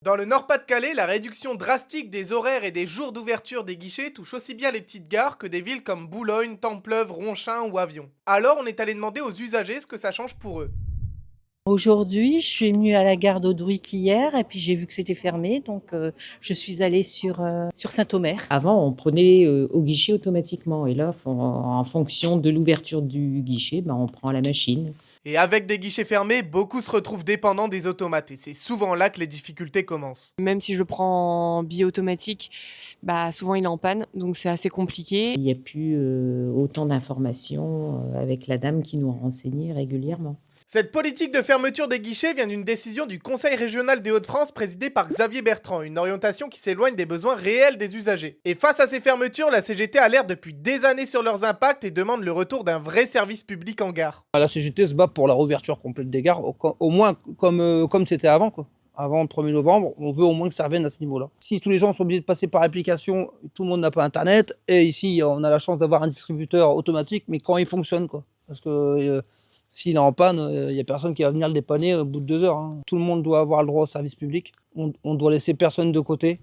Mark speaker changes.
Speaker 1: Dans le Nord-Pas-de-Calais, la réduction drastique des horaires et des jours d'ouverture des guichets touche aussi bien les petites gares que des villes comme Boulogne, Templeuve, Ronchin ou Avion. Alors on est allé demander aux usagers ce que ça change pour eux.
Speaker 2: Aujourd'hui, je suis venue à la gare d'Audouic hier et puis j'ai vu que c'était fermé, donc je suis allée sur Saint-Omer.
Speaker 3: Avant, on prenait, au guichet automatiquement et là, en fonction de l'ouverture du guichet, on prend la machine.
Speaker 1: Et avec des guichets fermés, beaucoup se retrouvent dépendants des automates et c'est souvent là que les difficultés commencent.
Speaker 4: Même si je prends en billet automatique, souvent il est en panne, donc c'est assez compliqué.
Speaker 3: Il n'y a plus, autant d'informations, avec la dame qui nous renseignait régulièrement.
Speaker 1: Cette politique de fermeture des guichets vient d'une décision du Conseil régional des Hauts-de-France présidé par Xavier Bertrand, une orientation qui s'éloigne des besoins réels des usagers. Et face à ces fermetures, la CGT alerte depuis des années sur leurs impacts et demande le retour d'un vrai service public en gare.
Speaker 5: La CGT se bat pour la réouverture complète des gares, au moins comme c'était avant, quoi. Avant le 1er novembre, on veut au moins que ça revienne à ce niveau-là. Si tous les gens sont obligés de passer par application, tout le monde n'a pas Internet, et ici on a la chance d'avoir un distributeur automatique, mais quand il fonctionne, quoi. Parce que s'il est en panne, il n'y a personne qui va venir le dépanner au bout de 2 heures, hein. Tout le monde doit avoir le droit au service public, on doit laisser personne de côté.